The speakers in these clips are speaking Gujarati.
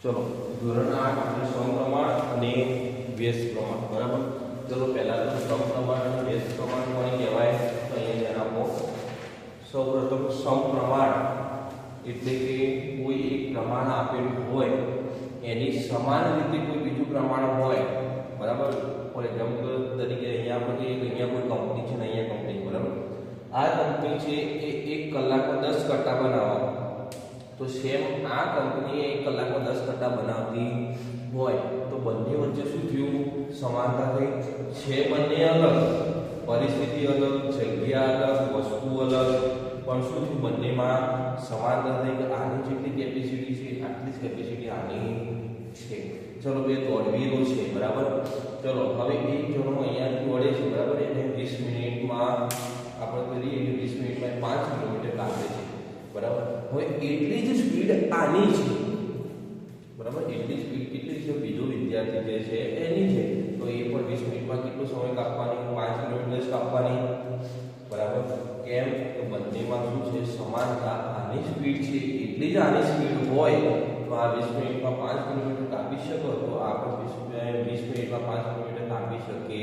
ચલો ધોરણ 8 એટલે સમપ્રમાણ અને વ્યસ્ત પ્રમાણ બરાબર. ચલો પહેલા તો સમપ્રમાણ અને વ્યસ્ત પ્રમાણ કોને કહેવાય તો અહીંયા ધ્યાન આપો. સૌપ્રથમ સમપ્રમાણ એટલે કે કોઈ એક પ્રમાણ આપેલું હોય એની સમાન રીતે કોઈ બીજું પ્રમાણ હોય બરાબર. ફોર એક્ઝામ્પલ તરીકે અહીંયા આપણે અહીંયા કોઈ કંપની છે ને અહીંયા કંપની બરાબર. આ કંપની છે એ 1 કલાકમાં 10 કટ્ટા બનાવવા, તો સેમ આ કંપની 1 કલાકમાં 10 કટ્ટા બનાવતી હોય તો બંને વચ્ચે શું થયું? સમાનતા થઈ. છે બંને અલગ, પરિસ્થિતિ અલગ, જગ્યા અલગ, વસ્તુ અલગ, પણ શું થયું? બંનેમાં સમાનતા થઈ કે આની જેટલી કેપેસિટી છે આટલી જ કેપેસિટી આની છે. ચલો બે દોડવીરો છે બરાબર. ચલો હવે એક જણો અહીંયાથી દોડે છે બરાબર. એને 20 મિનિટમાં આપણે કરીએ કે 20 મિનિટમાં 5 કિલોમીટર કાપે છે બરાબર. હવે એટલી જ સ્પીડ આની છે બરાબર. એટલી સ્પીડ કેટલી છે? બીજો વિદ્યાર્થી જે છે એની છે, તો એ પણ 20 મિનિટમાં કેટલો સમય કાપવાની? 5 કિલોમીટર કાપવાની બરાબર. કેમ? તો બંનેમાં શું છે? સમાનતા. આની સ્પીડ છે એટલી જ આની સ્પીડ હોય તો આ 20 મિનિટમાં 5 કિલોમીટર કાપી શકો તો આ પણ 20 મિનિટમાં 5 કિલોમીટર કાપી શકે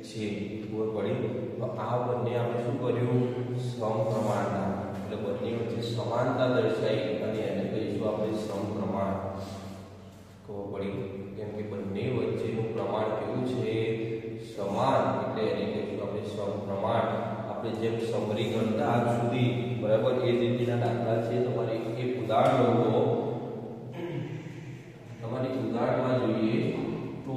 છે. ખબર પડી? તો આ બંને આપણે શું કર્યું? સમપ્રમાણતા. એટલે બંને વચ્ચે સમાનતા દર્શાવી અને એને કહીશું આપણે સમપ્રમાણ. ખબર પડી? કેમ કે બંને વચ્ચેનું પ્રમાણ કેવું છે? સમાન. એટલે એને કહીશું આપણે સમપ્રમાણ. આપણે જેમ સમરી ગણતા આજ સુધી બરાબર એ રીતના દાખલા છે. તમારે એક ઉદાહરણ લો. તમારે ઉદાહરણમાં જોઈએ તો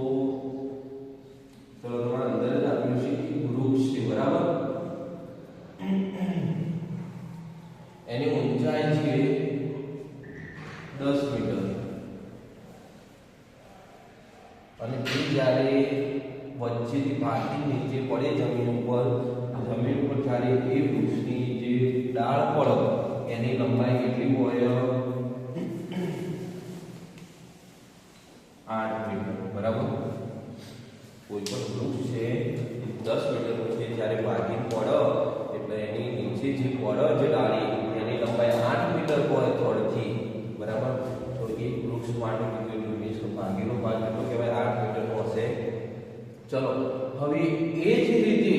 ચલો તમારા અંદર જ આપ્યું છે કે વૃક્ષ છે બરાબર. એની ઊંચાઈ છે 10 મીટર અને એ જ્યારે વચ્ચેથી ભાગી નીચે પડે જમીન ઉપર જ્યારે એ વૃક્ષની જે ડાળ પડે એની લંબાઈ કેટલી હોય? 8 મીટર બરાબર. કોઈ પણ વૃક્ષ છે 10 મીટરનું છે, જ્યારે ભાગી પડે એટલે એની નીચે જે પડે જે ડાળી એની લંબાઈ 8 મીટર હોય થડથી બરાબર. તો એક વૃક્ષ માટે કેટલું મીન્સ ભાગીનો ભાગ કેટલો કહેવાય? 8 મીટરનો હશે. ચલો હવે એ જ રીતે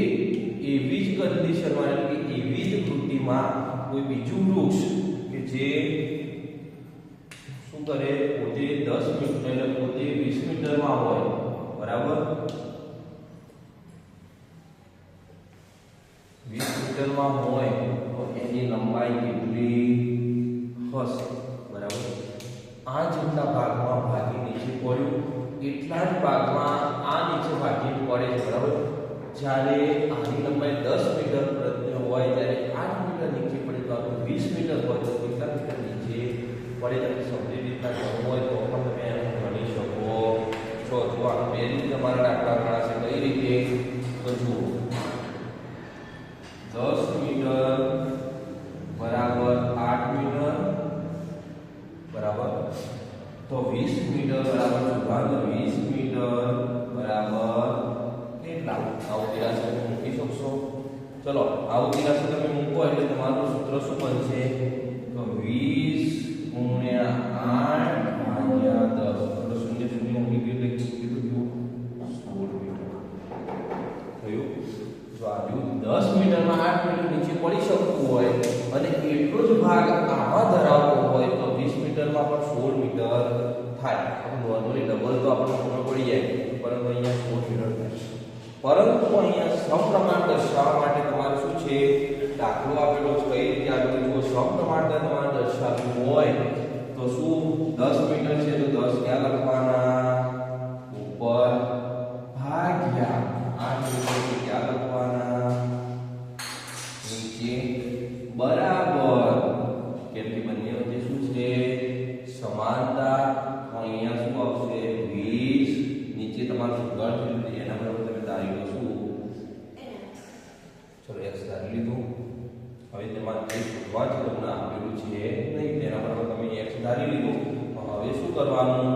એવી જ કન્ડિશનમાં એટલે કે એવી જ કૃતિમાં કોઈ બીજું વૃક્ષ કે જે શું કરે? પોતે 10 મીટર એટલે પોતે 20 મીટરમાં હોય બરાબર. 20 મીટરમાં હોય તો એની લંબાઈ કેટલી હશે બરાબર. આ જેટલા ભાગમાં ભાગી નીચે પડ્યું એટલા જ ભાગમાં આ નીચે ભાગી પડે છે બરાબર. જ્યારે આની લંબાઈ 10 મીટર પ્રત્યે હોય ત્યારે 8 મીટર નીચે પડે તો આપણે 20 મીટર હોય તો કેટલા મીટર નીચે પડે? તમે સમજી રીતના ગણવું હોય તો પણ તમે એને ગણી શકો છો. જો આ બે રીતે તમારા દાખલા ગણાશે. કઈ રીતે? તો જુઓ 10 મીટર બરાબર 8 મીટર બરાબર. તો 20 મીટર બરાબર 20 મીટર બરાબર કેટલા? આવું તિરાસી તમે મૂકી શકશો. ચલો આવું તિરાસી તમે મૂકો એટલે તમારું સૂત્ર શું બનશે? તો 20 ગુણ્યા 8 ભાગ્યા 10 એટલે શૂન્ય શૂન્ય મૂકી ગયું એટલે કેટલું થયું? 16 મીટર થયું. જો આ 10 મીટરમાં 8 મીટર નીચે પડી શકતું હોય અને એટલો જ ભાગ આમાં ધરાવતો હોય તો 20 મીટરમાં પણ 16 મીટર થાય. આપણે નોર્મલી ડબલ તો આપણને ખબર પડી જાય, પરંતુ અહીંયા 16 મીટર થાય. પરંતુ અહીંયા સમપ્રમાણ દર્શાવવા માટે તમારે શું છે? દાખલો આપેલો છે. કઈ રીતે આપેલો? જો સમપ્રમાણતા તમારે દર્શાવવું હોય તો શું? 10 મીટર છે તો 10 ક્યાં લખવાના? ઉપર ભાગ્યા 8 મીટર ક્યાં લખવાના? નીચે બરાબર. કેમ કે બંને વચ્ચે શું છે? સમાનતા. અહીંયા શું આવશે? 20 નીચે તમારું સુધાર છે એના બરાબર તમે ધારી લો શું? ચલો x ધારી લીધું. હવે તેમાં જે શોધવા છે તમને આપેલું છે નહીં તેના બરાબર તમે x ધારી લીધું. તો હવે શું કરવાનું?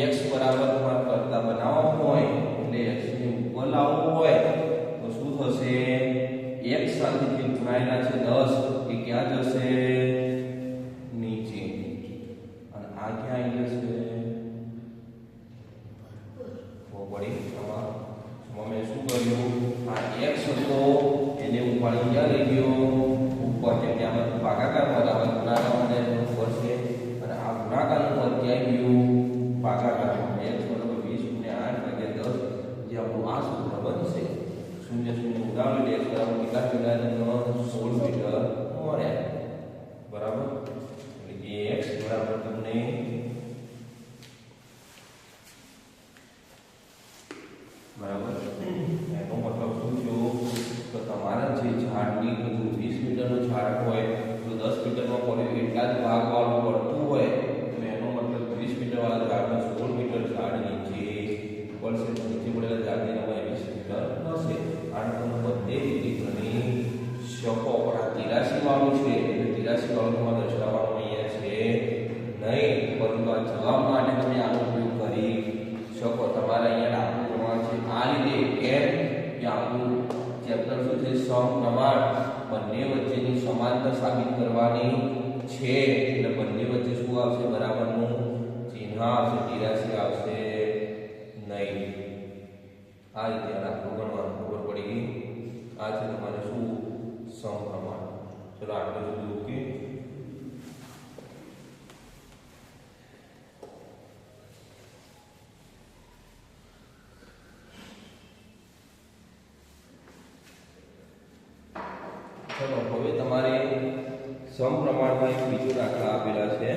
x બરાબર તમારે કરતા બનાવવાનું હોય એટલે x ને ઉપર લાવવું હોય તો શું થશે? x સાથે જે ગુણાયેલા છે 10 એ ક્યાં જશે? નીચે. અને આ ક્યાં આવી જશે? બરાબર ભાગાકારમાં આવે ગુણાકારમાં જાય તો પડશે અને આ ગુણાકારનું પદ ક્યાં ગયું ભાગાકારમાં x બરાબર 20 × 8 / 10 જે આપણું આ સૂત્ર બનશે 0 0 ઉડાવી x બરાબર કેટલા મીટર 16 મીટર મળ્યા બરાબર એટલે કે x બરાબર તમને બરાબર એનો મતલબ શું થયો તો તમારા જે ઝાડની 20 મીટરનું ઝાડ હોય તો 10 મીટરમાં પડે એટલા જ ભાગવાળું પડતું હોય તો એનો મતલબ 20 મીટર વાળા ઝાડમાં 16 મીટર ઝાડ નીચે પડશે તો નીચે પડેલા ઝાડની લંબાઈ 20 મીટર હશે આ તમે બધે રીતે ગણી શકો પણ આ 83 વાળું છે એટલે 83 વાળું તમારે દર્શાવવાનું અહીંયા છે નહીં પરંતુ આ જવાબ માટે તમે આનો ઉપયોગ કરી શકો તમારે અહીંયા દાખલો છે આ રીતે કેમ કે આપણું ચેપ્ટર શું છે સમપ્રમાણ બંને વચ્ચેની સમાનતા સાબિત કરવાની છે એટલે બંને વચ્ચે શું આવશે બરાબરનું ચિહ્ન આવશે 83 આવશે નહીં આ રીતે દાખલો ગણવાનો ખબર પડી ગઈ આ છે તમારે શું સમપ્રમાણ ચલો આટલું સુધી ઓકે चलो હવે તમારે સમપ્રમાણમાં એક બીજો દાખલા આપેલા છે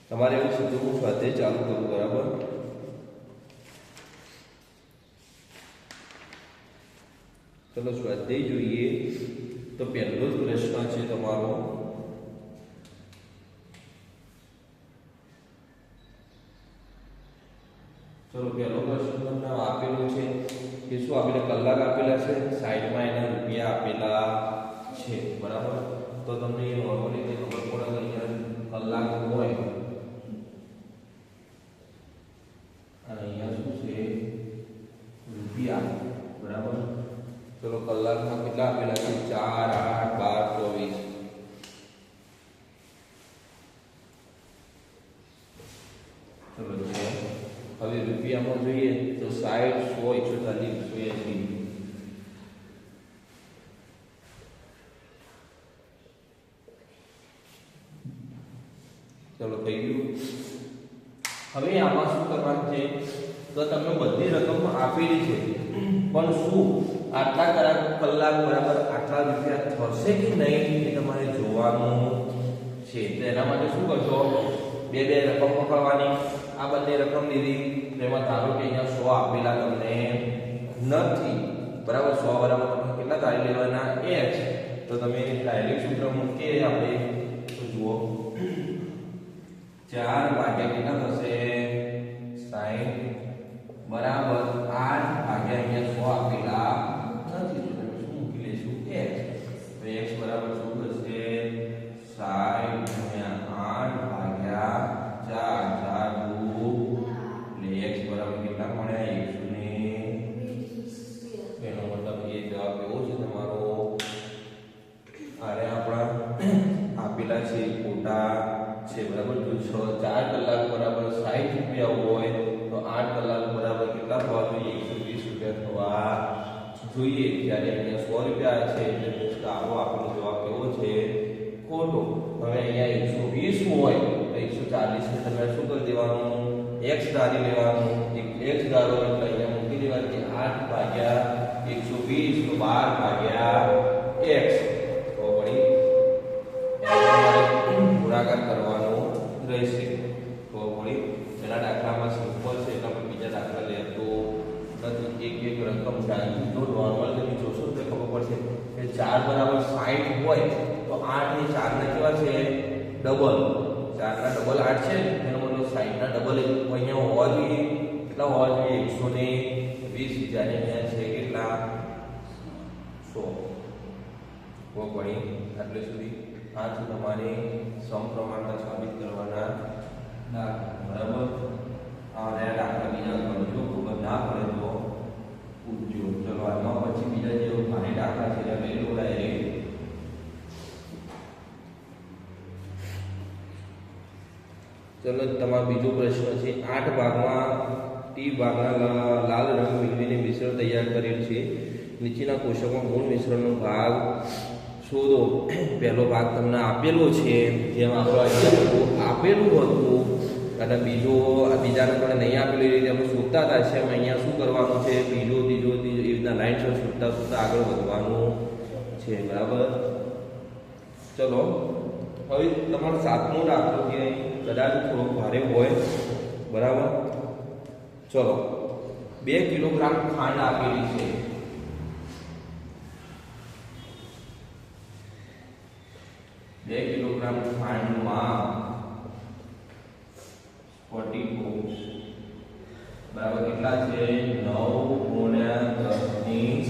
તમારે એવું છે હું સ્વાધ્યાય ચાલુ કરું બરાબર ચલો સ્વાધ્યાય જોઈએ તો પહેલો જ પ્રશ્ન છે તમારો ચલો પહેલો પ્રશ્ન તમને આપેલો છે કે શું આપેલા કલાક આપેલા છે સાઈડમાં એના રૂપિયા આપેલા છે બરાબર તો તમને એ નોર્મલી તે ખબર પડે કે અહીંયા કલાક હોય અને અહીંયા શું છે રૂપિયા બરાબર ચલો કલાકમાં કેટલા આપેલા છે 4 8 12 24 ચલો હવે રૂપિયામાં જોઈએ તો 60 100 140 180 ચલો થઈ ગયું હવે આમાં શું કરવાનું છે તો તમને બધી રકમ આપેલી છે પણ શું આટલા કલાક બરાબર આટલા રૂપિયા થશે કે નહીં એ તમારે જોવાનું છે તો એના માટે શું કરશો બે રકમ પકડવાની આ બંને રકમ લીધી તેમાં ધારો કે અહીંયા 100 આપેલા તમને નથી બરાબર 100 બરાબર તમને કેટલા ધારી લેવાના x તો તમે ડાયરેક્ટ સૂત્ર મૂકીએ આપણે તો જુઓ 4 ભાગ્યા કેટલા થશે 60 બરાબર 8 ભાગ્યા અહીંયા 100 આપેલા નથી તો તમે શું મૂકી લેશું x તો x બરાબર શું થશે 60 × 8 ભાગ્યા 4 x બરાબર કેટલા મળ્યા 120 એનો મતલબ એ જવાબ એવો છે તમારો આરે આપણા આપેલા છે ખોટા છે બરાબર જો 4 કલાક બરાબર 60 રૂપિયા હોય તો 8 કલાક બરાબર કેટલા થવા જોઈએ 120 રૂપિયા થવા જોઈએ જ્યારે અહીંયા 100 રૂપિયા છે એટલે આવો આપણો જવાબ કેવો છે ખોટો હવે અહીંયા 120 હોય તો 140 ને તમે શું કરી દેવાનું x ધારી લેવાનું x ધારો એટલે અહીંયા મૂકી દેવાનું કે 8 ભાગ્યા 120 તો 12 ભાગ્યા x તો વળી ગુણાકાર કરવાનો રહેશે તો વળી પેલા દાખલામાં સિમ્પલ છે એટલે આપણે બીજા દાખલા લેતો નથી એક રકમ ડાયરેક્ટ જો નોર્મલ તમે જોશો તો ખબર પડશે કે 4 બરાબર 60 હોય તો 8 એ 4 ના કેવા છે ડબલ 4 ના ડબલ 8 છે એનો મતલબ 60 ના ડબલ અહીંયા હોવા જોઈએ કેટલા હોવા જોઈએ 120 જ્યારે અહીંયા છે કેટલા 100 તો પડી એટલે સુધી આ છે તમારે સમપ્રમાણતા સાબિત કરવાના દાખલા બરાબર આ દાખલા બીજા કરજો ખબર ના પડે તો પૂછજો ચલો આમાં પછી બીજા જે ભારે દાખલા છે એટલે લઈ લો ડાયરેક્ટ ચલો તમારો બીજો પ્રશ્ન છે 8 ભાગમાં ટી ભાગના લાલ રંગ મેળવીને મિશ્રણ તૈયાર કરેલ છે નીચેના કોષ્ટકમાં મૂળ મિશ્રણનો ભાગ શોધો. પહેલો ભાગ તમને આપેલો છે, જેમ આપણે અહીંયા આપેલું હતું, અને બીજા નંબરે નહીં આપેલી રીતે આપણે શોધતા હતા. છે અહીંયા શું કરવાનું છે, બીજો ત્રીજો એવી રીતના લાઈન શોધતા આગળ વધવાનું છે. બરાબર. ચલો હવે તમારો 7મો દાખલો કે કદાચ થોડોક ભારે હોય. બરાબર. ચલો 2 કિલોગ્રામ ખાંડ આપેલી છે. 2 કિલોગ્રામ ખાંડમાં સ્ફટિકો બરાબર કેટલા છે? 9 × 10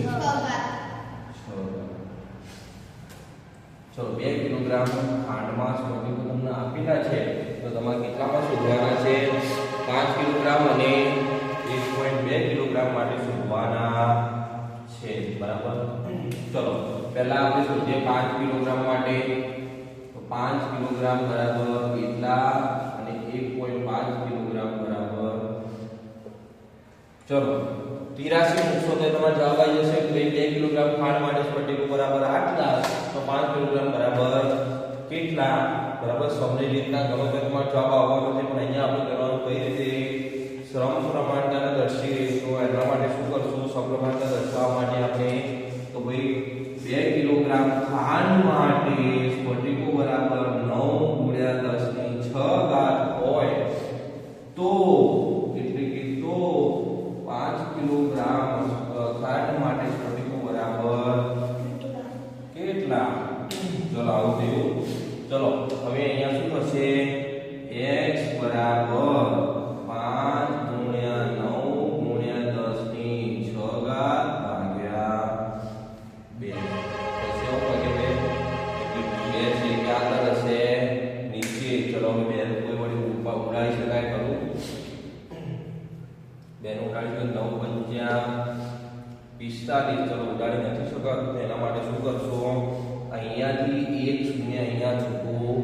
ચલો 2 કિલોગ્રામ ખાંડમાં સ્ફટિકો તમને આપેલા છે, તો તમારે કેટલામાં શોધવાના છે? 5 કિલોગ્રામ અને 1.2 કિલોગ્રામ માટે શોધવાના છે. બરાબર. ચલો પહેલા આપણે શોધીએ 5 કિલોગ્રામ માટે. તો 5 કિલોગ્રામ બરાબર કેટલા અને 1.5 કિલોગ્રામ બરાબર, ચલો 83 મૂકશો તો તમારો જવાબ આવી જશે. 2 કિલોગ્રામ ખાંડ માટે સ્ફટિકો બરાબર આટલા, તો 5 કિલોગ્રામ બરાબર કેટલા? બરાબર. સમજી રીતના ગણો તો તમારો જવાબ આવવાનો છે. પણ અહીંયા આપણે કરવાનું કઈ રીતે? શ્રમ પ્રમાણતાને દર્શાવી. તો એના માટે શું કરશું? સપ્રમાણતા દર્શાવવા માટે આપણે તો ભાઈ 2 કિલોગ્રામ ખાંડ માટે સ્ફટિકો બરાબર 9 × 10⁶ હોય તો એટલે કે તો 5 કિલોગ્રામ ખાંડ માટે સ્ફટિકો બરાબર કેટલા? ચલો આવું થયું. ચલો હવે અહીંયા શું થશે? x બરાબર 5 × 9 × 10⁶ ભાગ્યા 2. પછી શું કરીએ? એટલે 2 છે કે આગળ હશે નીચે. ચલો હવે 2 કોઈ વળી ઉડાડી શકાય ખરું? 2 નું ઉડાડી તો 9 × 5 = 45. ચલો ઉડાડી નથી શકાતું, એના માટે શું કરશો? અહીંયાથી 1 0 અહીંયા છૂટું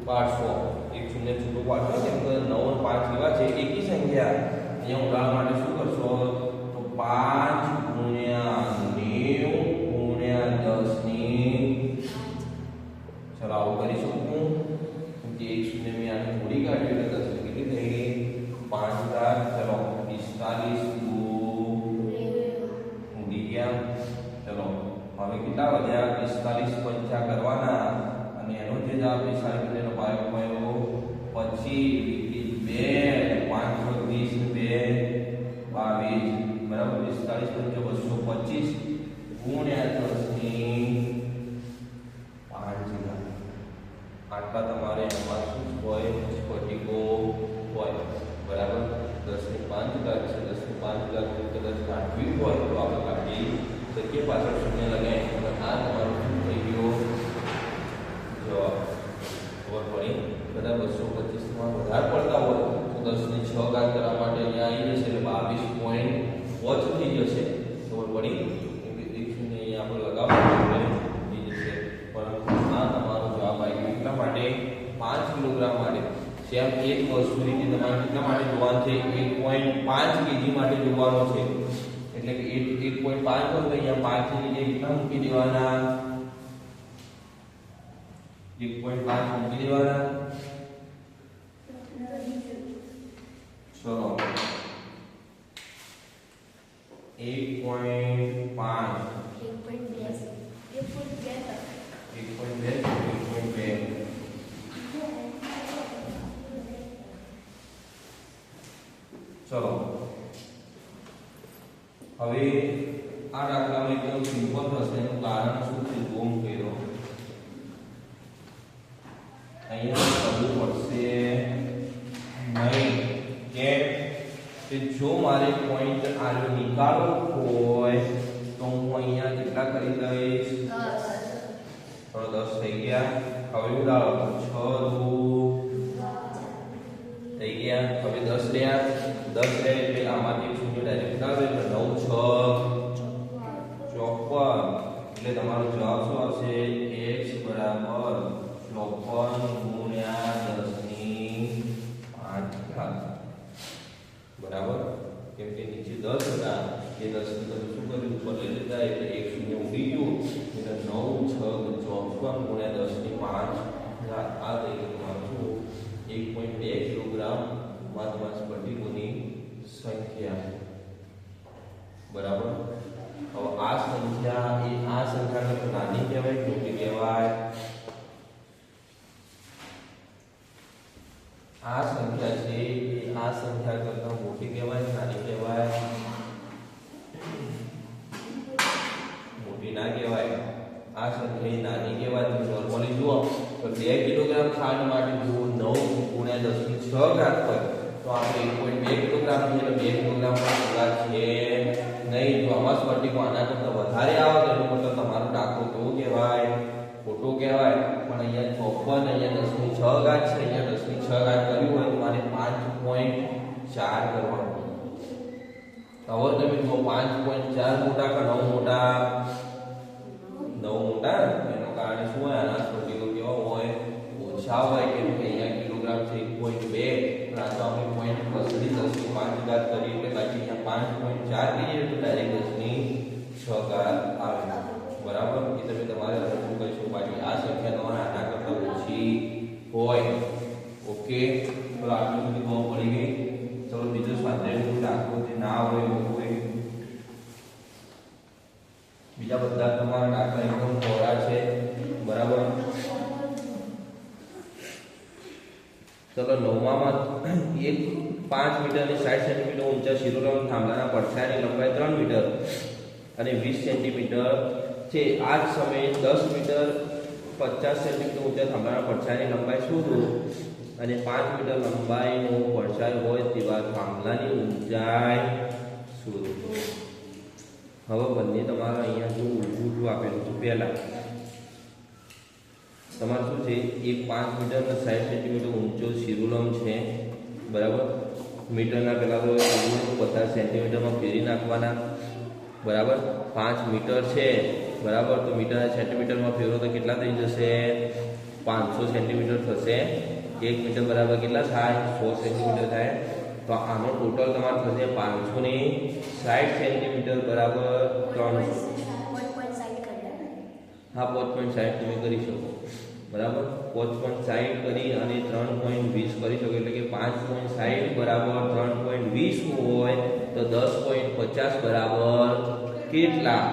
પાડશો. 1 0 છૂટું પાડશો. કેમ કે 9 અને 5 એવા છે એકી સંખ્યા. અહીંયા ઉડાડવા માટે શું કરશો? તો 5 × 90 × 10⁻. ચલો આવું કરી શકું. કેમ કે 1 0 મેં આને થોડી કાઢ્યું એટલે 10 કેટલી થઈ ગઈ? 5 × ચલો 45 ઉડી ગયા. ચલો હવે કેટલા વધ્યા? 45 પંચા કરવાના, અને એનો જે જવાબ 45 એનો પાયો મળ્યો 25 2 5 20 2 22 બરાબર. 45 × 225 × 10⁵ આટલા તમારે એમાં શું હોય? સ્ફટિકો હોય. બરાબર. 10⁵ છે. 10⁵ કદાચ કાઢવી હોય તો આપણે કાઢી શકીએ. પાછળ શૂન્ય લગાવીએ. આ તમારું શું થઈ ગયો જવાબ? ખબર પડી? બધા 225 માં વધારે પડતા હોય તો 10⁶ કરવા માટે અહીંયા આવી જશે એટલે 22.5 થઈ જશે. ખબર પડી? કેમ કે 1 0 અહીંયા આપણે લગાવવું એટલે થઈ જશે. પરંતુ આ તમારો જવાબ આવી ગયો. એટલા માટે 5 કિલોગ્રામ માટે સેમ એક વસ્તુ રીતે તમારે કેટલા માટે જોવાનું છે? 1.5 kg માટે જોવાનો છે. એટલે કે 1.5 હોય તો અહીંયા 5 ની જગ્યાએ કેટલા મૂકી દેવાના? 1.5 મૂકી દેવાના. ચલો 1.5 ચલો હવે આ દાખલામાં એકદમ સિમ્પલ થશે. એનું કારણ શું છે? ઝૂમ કર્યો. અહીંયા કરવું પડશે નહીં. કે જો મારે પોઈન્ટ આનો નીકાળવો હોય તો હું અહીંયા કેટલા કરી દઈશ? 10 થઈ ગયા. હવે ઉડાડો 6 થઈ ગયા. હવે 10 રહ્યા. 10 રહે એટલે આમાંથી 0 ડાયરેક્ટ ઉડાડો એટલે 9 6 54. એટલે તમારો જવાબ શું આવશે? x બરાબર 54 × 10⁵ બરાબર. કેમ કે નીચે 10 હતા એ 10 ની તમે શું કર્યું? ઉપર લઈ લીધા એટલે 1 0 ઉડી ગયું એટલે 9 6 54 આ સંખ્યા છે એ આ સંખ્યા કરતા મોટી કહેવાય નાની કહેવાય? મોટી ના કહેવાય, આ સંખ્યા નાની કહેવાય. તો નોર્મલી જુઓ તો 2 કિલોગ્રામ ખાંડ માટે જો 9 ગુણ્યા 10 ની 6 ઘાત હોય તો આપણે 1.2 કિલોગ્રામ એટલે 2 કિલોગ્રામ પણ પૂરા છે નહીં. જો આમાં સ્પર્ટિકો આના કરતા વધારે આવે તો એનો મતલબ તમારો દાખલો કેવો કહેવાય? ખોટો કહેવાય. પણ અહીંયા 54, અહીંયા 10 ની 6 ઘાત છે, અહીંયા 10 ની 6 ઘાત કરવી હોય તો મારે 5.4 કરવાનું. હવે તમે જો 5.4 મોટા કે 9 મોટા? 9 મોટા. એનો કારણે શું હોય? આના સ્ફટિકો કેવા હોય? ઓછા હોય. કેમ કે અહીંયા કિલોગ્રામ છે 1.2, પણ આ તો આપણે પોઈન્ટ પ્લસની 10 ની 5 ઘાત કરી એટલે બાકી અહીંયા 5.4 કહીએ તો ડાયરેક્ટ 10 ની 6 ઘાત આવે. બરાબર? એ તમે તમારે શું કહીશું? બાકી આ સંખ્યા તમારે આના કરતા ઓછી હોય. ઓકે, તો આટલું સુધી ખબર પડી ગઈ. ચલો બીજો સ્વાધ્યાયનો દાખલો જે ના હોય એવું હોય. બીજા બધા તમારા દાખલા એકદમ થોડા છે. બરાબર? ચલો નવમામાં એક 5 મીટર અને 60 સેન્ટીમીટર ઊંચા શિરોલંબ થાંભલાના પડછાયાની લંબાઈ 3 મીટર અને 20 સેન્ટીમીટર છે. આ જ સમયે 10 મીટર 50 સેન્ટીમીટર ઊંચા થાંભલાના પડછાયાની લંબાઈ શોધો અને 5 મીટર લંબાઈનો પડછાયો હોય તેવા થાંભલાની ઊંચાઈ શોધો. હવે બંને તમારે અહીંયા જો ઊંધું આપેલું છે. પહેલા તમારે શું છે? એક 5 મીટર અને 60 સેન્ટીમીટર ઊંચો શિરોલંબ છે. બરાબર? મીટરના પહેલા તો 50 સેન્ટીમીટરમાં ફેરી નાખવાના. બરાબર? 5 મીટર છે. બરાબર? તો મીટરના સેન્ટીમીટરમાં ફેરવો તો કેટલા થઈ જશે? 500 સેન્ટીમીટર થશે. 1 મીટર બરાબર કેટલા થાય? 100 સેન્ટીમીટર થાય. તો આનો ટોટલ તમારે થશે 560 સેન્ટીમીટર બરાબર 300. હા, 5.60 તમે કરી શકો. બરાબર? 5.60 કરી અને 3.20 કરી શકો. એટલે કે 5.60 બરાબર 3.20 હોય તો 10.50 બરાબર કેટલા?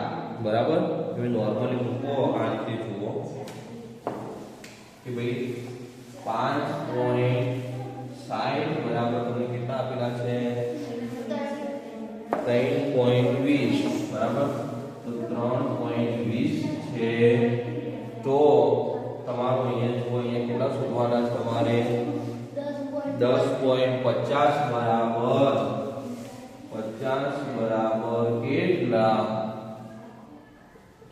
બરાબર? તમે નોર્મલી મૂકો આ રીતે જુઓ કે ભાઈ 5.60 બરાબર તમને કેટલા આપેલા છે? 3.20. બરાબર? તો 3.20 છે. તો તમારું અહીંયા જુઓ, અહીંયા કેટલા શોધવાના છે તમારે? 10.50 બરાબર 50 બરાબર કેટલા?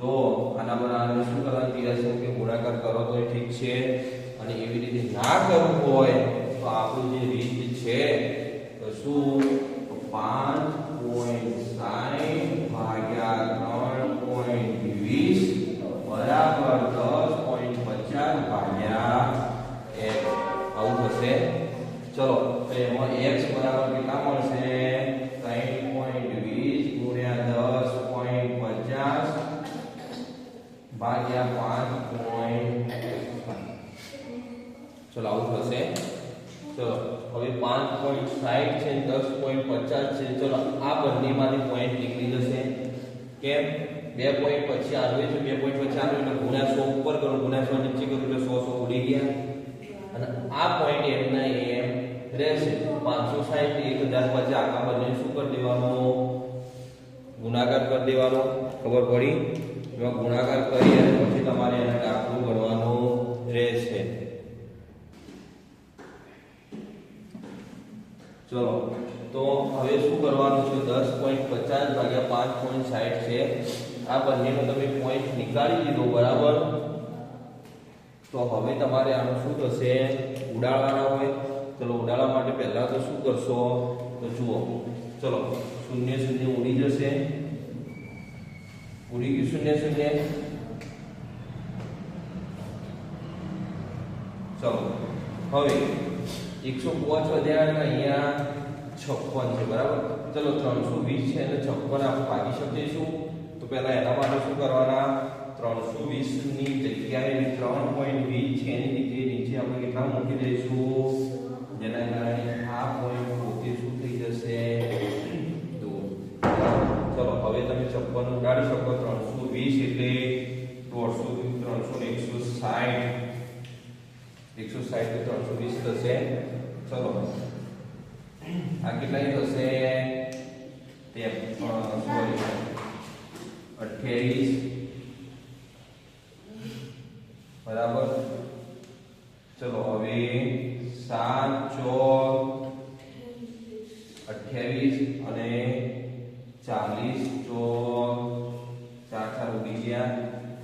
તો આના બરાબર શું કરવાનું? 83 કે ગુણાકાર કરો તો ઠીક છે. અને એવી રીતે ના કરવું હોય તો આપણું જે રીત છે તો શું? 5.60 ભાગ્યા 3.20 બરાબર 10.50 ભાગ્યા x. આવું થશે. ચલો તો એમાં x બરાબર કેટલા મળશે? 3.20 ગુણ્યા 10.50 ભાગ્યા 5. ચલો આવું થશે. ચલો હવે 5.60 છે 10.50 છે. ચલો આ બંનેમાંથી પોઈન્ટ નીકળી જશે. કેમ? 2 પોઈન્ટ પછી આવે છે. 2 પોઈન્ટ પછી આવે એટલે ગુણ્યા 100 ઉપર કરો, ગુણ્યા 100 નીચે કરો એટલે 100 ઉડી ગયા. અને આ પોઈન્ટ એમના એમ રહેશે. 560 1050 આખા બંને શું કરી દેવાનું? ગુણાકાર કરી દેવાનો. ખબર પડી? એમાં ગુણાકાર કરી અને પછી તમારે એના દાખલું ગણવાનું રહેશે. ચલો તો હવે શું કરવાનું છે? 10.50 ભાગ્યા 5.60 છે. આ બંનેનો તમે પોઈન્ટ નીકાળી દીધો. બરાબર? તો હવે તમારે આનું શું થશે? ઉડાડવાના હોય. ચલો ઉડાડવા માટે પહેલા તો શું કરશો? તો જુઓ, ચલો 0 0 ઉડી જશે. ઉડી ગયું 0 0. ચલો હવે 105 વધ્યા અને અહીંયા 56 છે. બરાબર? ચલો 320 છે અને 56 આપણે ભાગી શકીશું. તો પહેલા એના માટે શું કરવાના? 320 ની જગ્યાએ 3.20 છે એની જગ્યાએ નીચે આપણે કેટલા મૂકી દઈશું? જેના કારણે આ પોઈન્ટ પોતે શું થઈ જશે? 2. ચલો હવે તમે 56 ઉડાડી શકો. 320 એટલે 160 160 તો 320 થશે. ચલો આ કેટલાની થશે? 28 બરાબર. ચલો હવે 7 ચોક 28 અને 40 ચોક 4 4 ઉડી ગયા.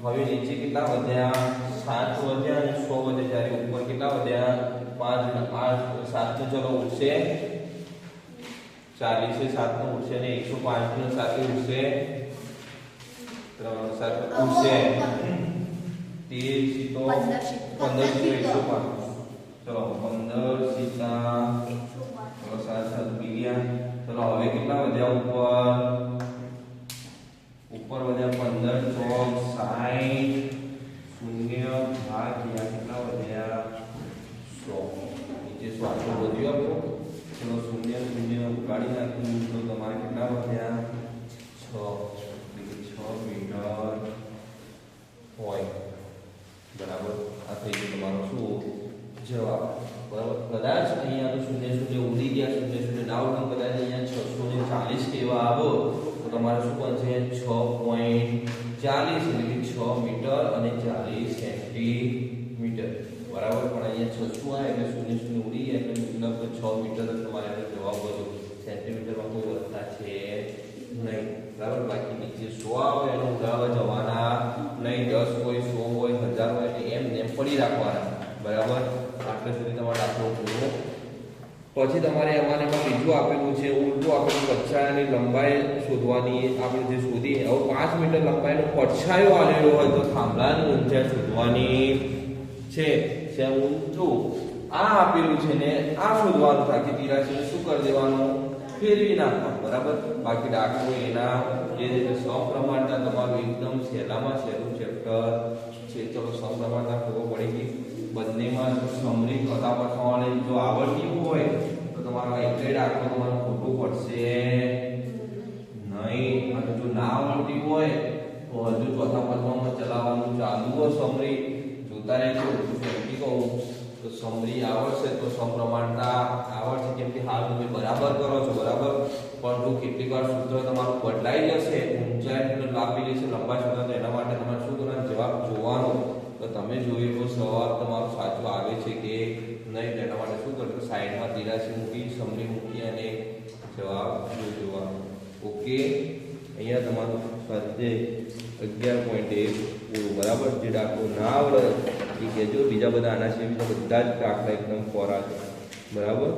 હવે નીચે કેટલા વધ્યા? 7 વધ્યા અને 100 વધે. જ્યારે ઉપર કેટલા વધ્યા? 5 8 7 તો ચલો ઉડશે 40 7 નો ઉડશે અને 105 નો સાથે ઉડશે 3 7 ઉડશે 13 સીતો 15 સીતો 105. ચલો 15 સીતા 7 7 ઉડી ગયા. ચલો હવે કેટલા વધ્યા? ઉપર વધ્યા 15 ચોક 60 શૂન્ય ભાગ્યા કેટલા વધ્યા? 100. નીચે 100 વધ્યું આપણું. ચલો શૂન્ય શૂન્ય ઉગાડી નાખ્યું તો તમારે કેટલા વધ્યા? 6 મીટર હોય. બરાબર. આ થઈ ગયું તમારો શું જવાબ. બરાબર. કદાચ અહીંયા તો શૂન્ય શૂન્ય ઉડી ગયા, શૂન્ય શૂન્ય ના ઉડી, કદાચ અહીંયા 640 કેવા આવો તો તમારે શું બનશે? 6.40 એટલે કે 6 મીટર અને 40 સેન્ટીમીટર. બરાબર. પણ અહીંયા 600 આવે એટલે શૂન્ય શૂન્ય ઉડી ગયા એટલે મતલબ 6 મીટર જ તમારે એનો જવાબ વધુ. સેન્ટીમીટરમાં કોઈ વધતા છે નહીં. બરાબર. બાકી નીચે 100 આવે એનો ઉડાવવા જવાના નહીં. 10 હોય 100 હોય 1000 હોય એટલે એમ નેમ પડી રાખવાના. બરાબર. આટલે સુધી તમારે દાખલો પૂરો. પછી તમારે એમાં બીજું આપેલું છે, ઉલટું આપેલું, પડછાયાની લંબાઈ શોધવાની. આપણે જે શોધી હવે 5 મીટર લંબાઈનો પડછાયો આલેલો હોય તો થાંભલાની ઊંચાઈ શોધવાની છે. ઊંચું આ આપેલું છે ને આ શોધવાનું થાય કે તિરાશીને શું કરી દેવાનું? ફેરવી નાખવાનું. બરાબર. બાકી દાખલો એના જે રીતે સમપ્રમાણતા તમારું એકદમ સહેલામાં સહેલું ચેપ્ટર છે. ચલો સમપ્રમાણતા ખબર પડી ગઈ. બંનેમાં સમરી ફટાફટ થવાની જો આવડતી હોય તો તમારો એક દાખલો તમારો ખોટું પડશે નહીં. અને જો ના આવડતી હોય તો હજુ ચોથા પદમાં ચલાવવાનું ચાલુ હોય. સમરી જોતા રહેજો. એમથી કહું તો સમરી આવડશે તો સમપ્રમાણતા આવડશે. કેમ કે હાલ તમે બરાબર કરો છો. બરાબર. પણ જો કેટલીક વાર સૂત્ર તમારું બદલાઈ જશે, ઊંચાઈ લાપી લેશે, લંબાઈ શોધવા, તો એના માટે તમારે શું કરવાનું? જવાબ જોવાનો. તો તમે જોઈએ તો જવાબ તમારો સાચો આવે છે કે નહીં. એના માટે શું કરશો? સાઈડમાં તિરાશી મૂકી, સમરી મૂકી અને જવાબ જોવાનો. ઓકે. અહીંયા તમારું સ્વાધ્યાય 11.1 પૂરું. બરાબર. જે દાખલો ના આવડે એ કહેજો. બીજા બધા આના સિવાય બધા જ દાખલા એકદમ કોરા છે. બરાબર.